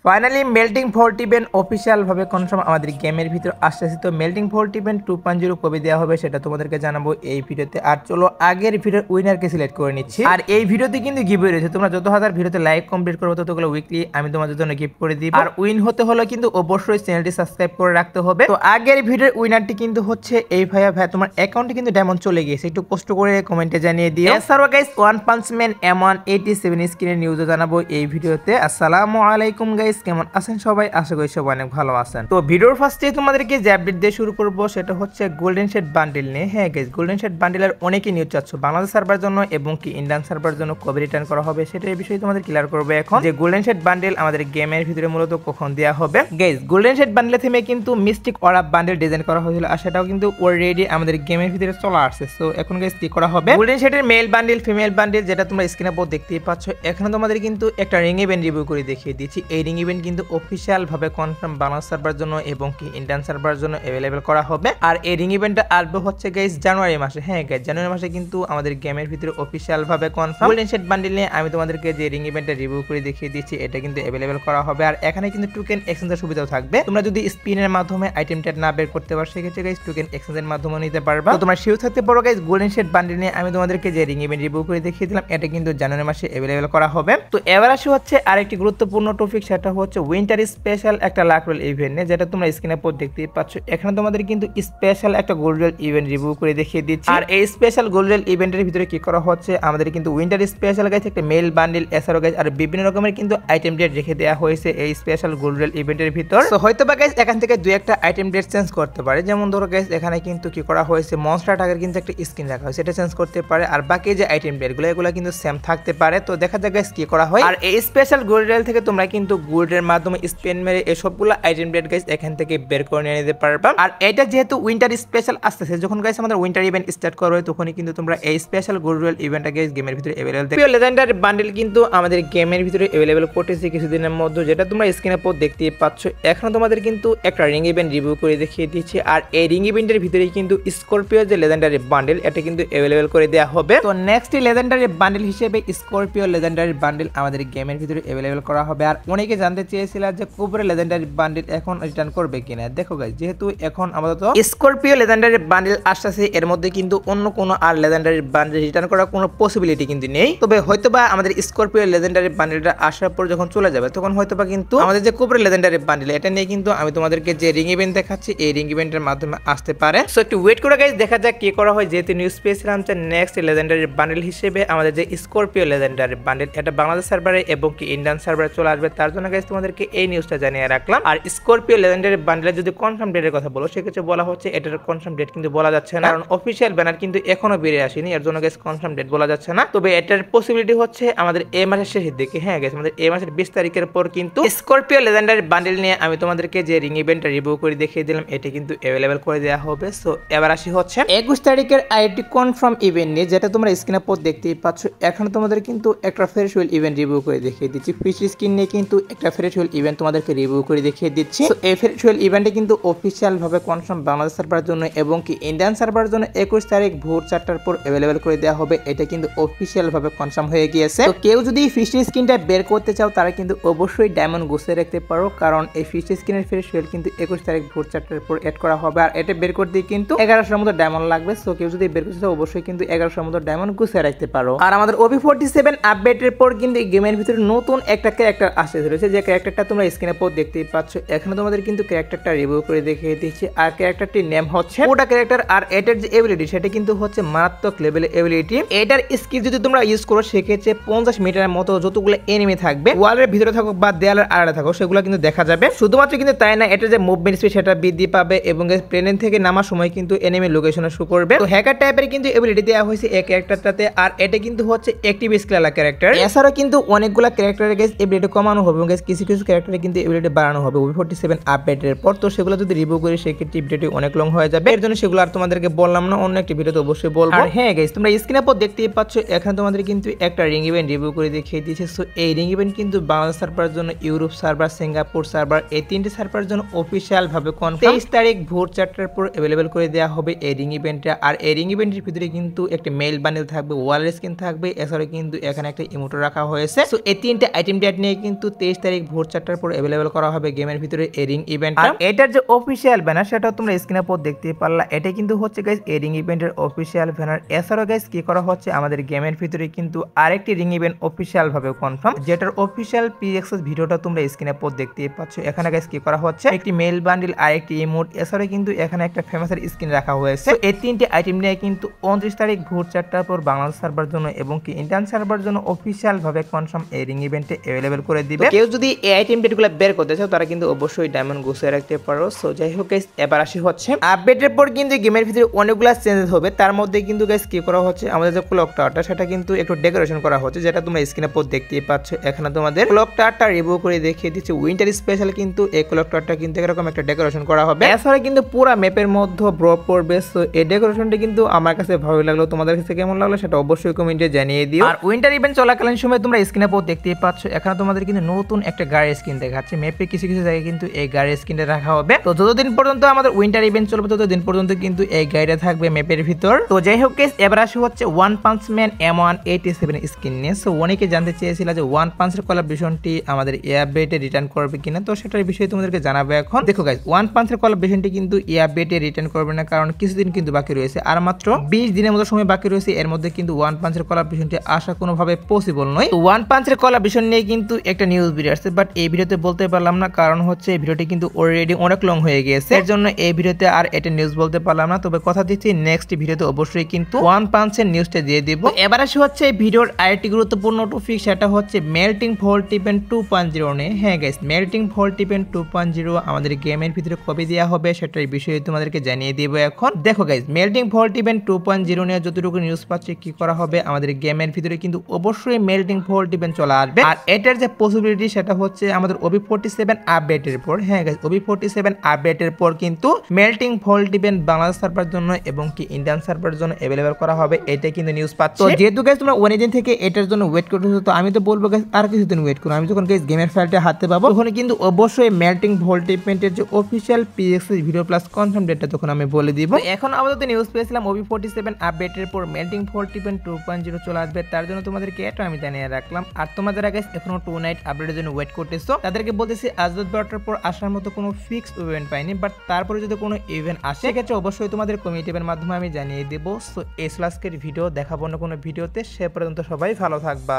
Finally melting vault event official ভাবে confirm আমাদের গেমের ভিতর আসছে। তো মেল্টিং ভল্ট ইভেন্ট 2.0 কবে দেওয়া হবে সেটা তোমাদেরকে জানাবো এই ভিডিওতে। আর চলো আগের ভিডিওর উইনারকে সিলেক্ট করে নিচ্ছি। আর এই ভিডিওতে কিন্তু গিভওয়ে রয়েছে, তোমরা যত হাজার ভিডিওতে লাইক কমপ্লিট করবে ততগুলো উইকলি আমি তোমাদের জন্য গিফট করে দিব। আর উইন হতে হলে কিন্তু অবশ্যই চ্যানেলটি সাবস্ক্রাইব করে রাখতে হবে। তো আগের ভিডিওর উইনারটি কিন্তু হচ্ছে এই ভাইয়া। তোমার অ্যাকাউন্টে কিন্তু ডায়মন্ড চলে গিয়েছে, একটু কষ্ট করে কমেন্টে জানিয়ে দিও। এছাড়াও guys one punch man M187 স্ক্রিনের নিউজও জানাবো এই ভিডিওতে। আসসালামু আলাইকুম গাইস, কেমন আছেন সবাই? আশা করি সবাই অনেক ভালো আছেন। তো ভিডিওর ফার্স্টে তোমাদেরকে যে আপডেট দিয়ে শুরু করব সেটা হচ্ছে গোল্ডেন শেড বান্ডেল নিয়ে। হ্যাঁ গাইস, গোল্ডেন শেড বান্ডেলের অনেকই নিউজ চাচ্ছ বাংলাদেশ সার্ভার জন্য এবং কি ইন্ডিয়ান সার্ভার জন্য কবে রিটার্ন করা হবে সেটার বিষয়ে তোমাদের ক্লিয়ার করবে এখন। যে গোল্ডেন শেড বান্ডেল আমাদের গেমের ভিতরে মূলত কখন দেওয়া হবে। গাইস গোল্ডেন শেড বান্ডেল থেকে কিন্তু মিস্টিক অরা বান্ডেল ডিজাইন করা হয়েছিল, আর সেটাও কিন্তু অলরেডি আমাদের গেমের ভিতরে চলে আসছে। সো এখন গাইস কি করা হবে, গোল্ডেন শেডের মেল বান্ডেল ফিমেল বান্ডেল যেটা তোমরা স্ক্রিনে বোর্ড দেখতেই পাচ্ছ, এখানে তোমাদের কিন্তু একটা রিং ইভেন্ট রিভিউ করে দেখিয়ে দিচ্ছি। এই রিং ইভেন্ট কিন্তু অফিসিয়াল ভাবে কনফার্ম বাংলাদেশ সার্ভার জন্য এবং কি ইন্ডিয়ান সার্ভার জন্য अवेलेबल করা হবে। আর এই রিং ইভেন্টটা আসবে হচ্ছে গাইস জানুয়ারি মাসে। হ্যাঁ গাইস, জানুয়ারি মাসে কিন্তু আমাদের গেমের ভিতরে অফিসিয়াল ভাবে কনফার্ম গোল্ডেন শেড বান্ডেল নিয়ে আমি তোমাদেরকে যে রিং ইভেন্টটা রিভিউ করে দেখিয়ে দিচ্ছি এটা কিন্তু अवेलेबल করা হবে। আর এখানে কিন্তু টোকেন এক্সচেঞ্জের সুবিধাও থাকবে। তোমরা যদি স্পিনের মাধ্যমে আইটেমটা না বের করতে পারো সেক্ষেত্রে গাইস টোকেন এক্সচেঞ্জের মাধ্যমে নিতে পারবা। তো তোমরা শিওর থাকতে পারো গাইস, গোল্ডেন শেড বান্ডেল নিয়ে আমি তোমাদেরকে যে রিং ইভেন্ট রিভিউ করে দেখিয়ে দিলাম এটা কিন্তু জানুয়ারি মাসে अवेलेबल করা হবে। তো এবার আসি হচ্ছে আরেকটি গুরুত্বপূর্ণ টপিক, সেটা হচ্ছে উইন্টার স্পেশাল একটা লাক রোল ইভেন্ট নিয়ে, যেটা তোমরা স্ক্রিনে পর দেখতেই পাচ্ছ। এখানে তোমাদের কিন্তু স্পেশাল একটা গোল্ড রোল ইভেন্ট রিভিউ করে দেখিয়ে দিচ্ছি। আর এই স্পেশাল গোল্ড রোল ইভেন্টের ভিতরে কি করা হচ্ছে, আমাদের কিন্তু উইন্টার স্পেশাল গাইস একটা মেল বান্ডেল এসআরও গাইস আর বিভিন্ন রকমের কিন্তু আইটেম ডেট রেখে দেওয়া হয়েছে এই স্পেশাল গোল্ড রোল ইভেন্টের ভিতর। তো হয়তো বা গাইস এখান থেকে দুই একটা আইটেম ডেট চেঞ্জ করতে পারে, যেমন ধরো গাইস এখানে কিন্তু কি করা হয়েছে মনস্টার টাগের কিন্তু একটা স্কিন রাখা হয়েছে, এটা চেঞ্জ করতে পারে। আর বাকি যে আইটেম ডেট এগুলো কিন্তু সেম থাকতে পারে। তো দেখা যাক গাইস কি করা হয়। আর এই স্পেশাল গোল্ড রোল থেকে তোমরা কিন্তু গোল্ডের মাধ্যমে স্পেন মেরে এই সবগুলো আইটেম ডেট গাইস এখান থেকে বের করে নিয়ে নিতে পারবা। আর এটা যেহেতু উইন্টার স্পেশাল আসতেছে, যখন গাইস আমাদের উইন্টার ইভেন্ট স্টার্ট করবে তখনই কিন্তু তোমরা এই স্পেশাল গোল্ড রোল ইভেন্টটা গাইস গেমের ভিতরে अवेलेबल দেখবে। লেজেন্ডারি বান্ডেল কিন্তু আমাদের গেমের ভিতরে अवेलेबल করতেছে কিছুদিনের মধ্যে, যেটা তোমরা স্ক্রিনে পর দেখতেই পাচ্ছ। এখন তোমাদের কিন্তু একটা রিং ইভেন্ট রিভিউ করে দেখিয়ে দিচ্ছি। আর এই রিং ইভেন্টের ভিতরে কিন্তু স্করপিও যে লেজেন্ডারি বান্ডেল এটা কিন্তু अवेलेबल করে দেওয়া হবে। তো নেক্সট লেজেন্ডারি বান্ডেল হিসেবে স্করপিও লেজেন্ডারি বান্ডেল আমাদের গেমের ভিতরে अवेलेबल করা হবে। আর অনেকে জানতে চেয়েছিল যে কোবরা লেজেন্ডারি বান্ডেল এখন রিটার্ন করবে কিনা। দেখো গাইস, যেহেতু এখন আপাতত স্করপিও লেজেন্ডারি বান্ডেল আসছে, এর মধ্যে কিন্তু অন্য কোনো আর লেজেন্ডারি বান্ডেল রিটার্ন করার কোনো পসিবিলিটি কিন্তু নেই। তবে হয়তোবা আমাদের স্করপিও লেজেন্ডারি বান্ডেলটা আসার পর যখন চলে যাবে তখন হয়তোবা কিন্তু আমাদের যে কোবরা লেজেন্ডারি বান্ডেল এটা নিয়ে কিন্তু আমি তোমাদেরকে যে রিং ইভেন্ট দেখাচ্ছি এই রিং ইভেন্টের মাধ্যমে আসতে পারে। সো একটু ওয়েট করে গাইস দেখা যাক কি করা হয়। যেহেতু নিউজ পেয়েছিলাম যে নেক্সট লেজেন্ডারি বান্ডেল হিসেবে আমাদের যে স্করপিও লেজেন্ডারি বান্ডেল এটা বাংলাদেশ সার্ভারে এবং কি ইন্ডিয়ান সার্ভারে চলে আসবে, তার জন্য গাইস তোমাদেরকে এই নিউজটা জানিয়ে রাখলাম। আর স্করপিও লেজেন্ডারি বান্ডেলের যদি কনফার্ম ডেটের কথা বলো সেক্ষেত্রে বলা হচ্ছে এটার কনফার্ম ডেট কিন্তু বলা যাচ্ছে না, কারণ অফিসিয়াল ব্যানার কিন্তু এখনো বেরিয়ে আসেনি, এর জন্য গাইস কনফার্ম ডেট বলা যাচ্ছে না। তবে এটার পসিবিলিটি হচ্ছে আমাদের এই মাসের শেষের দিকে। হ্যাঁ গাইস, আমাদের এই মাসের 20 তারিখের পর কিন্তু স্করপিও লেজেন্ডারি বান্ডেল নিয়ে আমি তোমাদেরকে যে রিং ইভেন্টটা রিভিউ করে দেখিয়ে দিলাম এটা কিন্তু अवेलेबल করে দেওয়া হবে। সো এবার আসি হচ্ছে 21 তারিখের আইটি কনফার্ম ইভেন্ট নিয়ে, যেটা তোমরা স্ক্রিনে পর দেখতেই পাচ্ছ। এখন তোমাদের কিন্তু একটা ফেয়ারওয়েল ইভেন্ট রিভিউ করে দেখিয়ে দিচ্ছি। ফিশ স্কিন নিয়ে কিন্তু একটা ফেয়ারওয়েল ইভেন্ট তোমাদেরকে রিভিউ করে দেখিয়ে দিচ্ছি। সো এই ফেয়ারওয়েল ইভেন্টে কিন্তু অফিসিয়াল ভাবে কনফার্ম বাংলাদেশ সার্ভার জন্য এবং কি ইন্ডিয়ান সার্ভার জন্য 21 তারিখ ভোর 4টার পর अवेलेबल করে দেওয়া হবে। এটা কিন্তু অফিসিয়াল ভাবে কনফার্ম হয়ে গিয়েছে। তো কেউ যদি ফিশ স্কিনটা বের করতে চাও তারা কিন্তু অবশ্যই ডায়মন্ড গুছিয়ে রাখতে পারো, কারণ এই ফিশ স্কিনের ফেয়ারওয়েল কিন্তু 21 তারিখ ভোর 4টার পর এড করা হবে। আর এটা বের করতে কিন্তু 1100 মতো ডায়মন্ড লাগবে। সো কেউ যদি বের করতে চাও অবশ্যই কিন্তু 1100 মতো ডায়মন্ড গুছিয়ে রাখতে পারো। আর আমাদের OP47 আপডেটের পর কিন্তু এই গেমের ভিতরে নতুন একটা ক্যারেক্টার আসতে চলেছে, যে ক্যারেক্টারটা তোমরা স্ক্রিনে পর দেখতেই পাচ্ছ। এখানে তোমাদের কিন্তু ক্যারেক্টারটা রিভিউ করে দেখিয়ে দিচ্ছি। আর ক্যারেক্টারটির নেম হচ্ছে ওটা ক্যারেক্টার। আর এটার যে এবিলিটি সেটা কিন্তু হচ্ছে মারাত্মক লেভেলের এবিলিটি। এটার স্কিল যদি তোমরা ইউজ করো সেক্ষেত্রে 50 মিটারের মতো যতগুলো এনিমি থাকবে ওয়ালের ভিতরে থাকো বা দেয়ালের আড়ালে থাকো সেগুলো কিন্তু দেখা যাবে। শুধুমাত্র কিন্তু তাই না, এটা যে মুভমেন্ট স্পিড সেটা বৃদ্ধি পাবে এবং প্লেন থেকে নামার সময় কিন্তু এনিমি লোকেশনে শো করবে। তো হ্যাকার টাইপের কিন্তু এবিলিটি দেওয়া হয়েছে এই ক্যারেক্টারটাতে। আর এটা কিন্তু হচ্ছে অ্যাক্টিভ স্কেলার ক্যারেক্টার। এছাড়াও কিন্তু অনেকগুলো ক্যারেক্টারের গাইস এবিলিটি কমানো হবে এবং কিছু কিছু ক্যারেক্টারে কিন্তু এবিলিটি বাড়ানো হবে OP47 আপডেটের পর। তো সেগুলো যদি রিভিউ করি সেক্ষেত্রে ভিডিওটি অনেক লং হয়ে যাবে, এর জন্য সেগুলো আর তোমাদেরকে বললাম না, অন্য একটি ভিডিওতে অবশ্যই বলবো। আর হ্যাঁ গাইস, তোমরা স্ক্রিনে পর দেখতেই পাচ্ছ এখানে তোমাদের কিন্তু একটা রিং ইভেন্ট রিভিউ করে দেখিয়ে দিয়েছে। সো এই রিং ইভেন্ট কিন্তু বাংলাদেশ সার্ভারের জন্য, ইউরোপ সার্ভার, সিঙ্গাপুর সার্ভার এই তিনটি সার্ভারের জন্য অফিসিয়াল ভাবে কনফার্ম 23 তারিখ ভোর 4টার পর अवेलेबल করে দেওয়া হবে এই রিং ইভেন্টটা। আর এই রিং ইভেন্টের ভিতরে কিন্তু একটা মেল বান্ডেল থাকবে, ওয়ালের স্কিন থাকবে, এছাড়াও কিন্তু এখানে একটা ইমোটো রাখা হয়েছে। সো এই তিনটে আইটেম ডেট নিয়ে কিন্তু 23 তারিখ তারিখ ভোর 4টার পর अवेलेबल করা হবে গেমের ভিতরে এই রিং ইভেন্ট। আর এটার যে অফিশিয়াল ব্যানার সেটা তোমরা স্ক্রিনের পর দেখতে পারলা, এটা কিন্তু হচ্ছে গাইস এই রিং ইভেন্টের অফিশিয়াল ব্যানার। এছাড়াও গাইস কি করা হচ্ছে আমাদের গেমের ভিতরে কিন্তু আরেকটি রিং ইভেন্ট অফিশিয়াল ভাবে কনফার্ম, যেটার অফিশিয়াল প্রি-অ্যাক্সেস ভিডিওটা তোমরা স্ক্রিনের পর দেখতে পাচ্ছ। এখানে গাইস কি করা হচ্ছে একটি মেল বান্ডিল আর একটি ইমোট, এছাড়া কিন্তু এখানে একটা ফেমাসের স্ক্রিন রাখা হয়েছে। এই তিনটি আইটেম নিয়ে কিন্তু 29 তারিখ ভোর 4টার পর বাংলাদেশ সার্ভার জন্য এবং কি ইন্ডিয়ান সার্ভার জন্য অফিশিয়াল ভাবে কনফার্ম এই রিং ইভেন্টে अवेलेबल করে দিবে। কেউ যদি এই আইটেম ডেটগুলো বের করতে চাও তারা কিন্তু অবশ্যই ডায়মন্ড গুছিয়ে রাখতে পারো। সো যাই হোক গাইস, এবার আসি হচ্ছে আপডেটের পর কিন্তু গেমের ভিতরে অনেকগুলো চেঞ্জেস হবে। তার মধ্যে কিন্তু গাইস কি করা হচ্ছে আমাদের যে ক্লক টাওয়ারটা সেটা কিন্তু একটু ডেকোরেশন করা হচ্ছে, যেটা তোমরা স্ক্রিনে পর দেখতেই পাচ্ছ। এখানে তোমাদের ক্লক টাওয়ারটা রিভিউ করে দেখিয়ে দিচ্ছে উইন্টার স্পেশাল কিন্তু এই ক্লক টাওয়ারটা কিন্তু এরকম একটা ডেকোরেশন করা হবে। এছাড়া কিন্তু পুরো ম্যাপের মধ্যে ড্রপ পড়বে। সো এই ডেকোরেশনটা কিন্তু আমার কাছে ভালো লাগলো, তোমাদের কাছে কেমন লাগলো সেটা অবশ্যই কমেন্টে জানিয়ে দিও। আর উইন্টার ইভেন্ট চলাকালীন সময় তোমরা স্ক্রিনে পর দেখতেই পাচ্ছ এখানে তোমাদের কিন্তু নতুন একটা গাড়ির স্কিন দেখাচ্ছে। ম্যাপে কিছু কিছু জায়গায় কিন্তু এই গাড়ির স্কিনটা রাখা হবে। তো যতদিন পর্যন্ত আমাদের উইন্টার ইভেন্ট চলবে ততদিন পর্যন্ত কিন্তু এই গাড়িটা থাকবে ম্যাপের ভিতর। তো যাই হোক গাইস, এবার আসি হচ্ছে one punch man M187 skin নিয়ে। সো অনেকে জানতে চেয়েছিল যে ওয়ান পাঞ্চের কোলাবরেশনটি আমাদের আপডেটে রিটার্ন করবে কিনা, তো সেটার বিষয়ে তোমাদেরকে জানাবো এখন। দেখো গাইস, ওয়ান পাঞ্চের কোলাবরেশনটি কিন্তু আপডেটে রিটার্ন করবে না, কারণ কিছুদিন কিন্তু বাকি রয়েছে, আর মাত্র 20 দিনের মতো সময় বাকি রয়েছে। এর মধ্যে কিন্তু ওয়ান পাঞ্চের কোলাবরেশনটি আসা কোনোভাবে পসিবল নয়। তো ওয়ান পাঞ্চের কোলাবরেশন নিয়ে কিন্তু একটা নিউজ ভিডিও আসছে, বাট এই ভিডিওতে বলতে পারলাম না, কারণ হচ্ছে এই ভিডিওটি কিন্তু অলরেডি অনেক লং হয়ে গিয়েছে, এর জন্য এই ভিডিওতে আর এটা নিউজ বলতে পারলাম না। তবে কথা দিচ্ছি নেক্সট ভিডিওতে অবশ্যই কিন্তু ওয়ান পাঞ্চের নিউজটা দিয়ে দিব। এবার আসি হচ্ছে এই ভিডিওর আরেকটি গুরুত্বপূর্ণ টপিক, সেটা হচ্ছে মেল্টিং ভল্ট ইভেন্ট 2.0 নিয়ে। হ্যাঁ গাইস, মেল্টিং ভল্ট ইভেন্ট 2.0 আমাদের গেমের ভিতরে কবে দেওয়া হবে সেটার বিষয়ে তোমাদেরকে জানিয়ে দিব এখন। দেখো গাইস, মেল্টিং ভল্ট ইভেন্ট 2.0 নিয়ে যতটুকু নিউজ পাচ্ছি কি করা হবে আমাদের গেমের ভিতরে কিন্তু অবশ্যই মেল্টিং ভল্ট ইভেন্ট চলে আসবে। আর এটার যে পসিবিলিটি সেটা হচ্ছে আমাদের OB47 আপডেটের পর। হ্যাঁ গাইস, OB47 আপডেটের পর কিন্তু melting vault event Bangladesh server জন্য এবং কি ইন্ডিয়ান সার্ভার জন্য अवेलेबल করা হবে, এটা কিন্তু নিউজ পাচ্ছি। তো যেহেতু গাইস তোমরা অনেকদিন থেকে এটার জন্য ওয়েট করতেছো, তো আমি তো বলবো গাইস আর কিছুদিন ওয়েট করো। আমি যখন গাইস গেমের ফাইলটা হাতে পাবো তখন কিন্তু অবশ্যই মেল্টিং ভল্ট ইভেন্টের যে official pre-access video plus confirm ডেটটা তখন আমি বলে দিব। এখন আপাতত নিউজ পেয়েছিলাম OB47 আপডেটের পর মেল্টিং ভল্ট ইভেন্ট 2.0 চলে আসবে, তার জন্য তোমাদেরকে এটা আমি জানিয়ে রাখলাম। আর তোমাদের গাইস এখনো 2 নাইট আপডেটের জন্য ওয়েট করতেছো, তাদেরকে বলতেছি আজ বারোটার পর আসার মতো কোনো ফিক্স ইভেন্ট পাইনি, বাট তারপরে যদি কোনো ইভেন্ট আসে সেক্ষেত্রে অবশ্যই তোমাদের কমিউনিটির মাধ্যমে আমি জানিয়ে দেবো। সো এই আজকের ভিডিও দেখাবো না কোনো ভিডিওতে, সে পর্যন্ত সবাই ভালো থাকবা।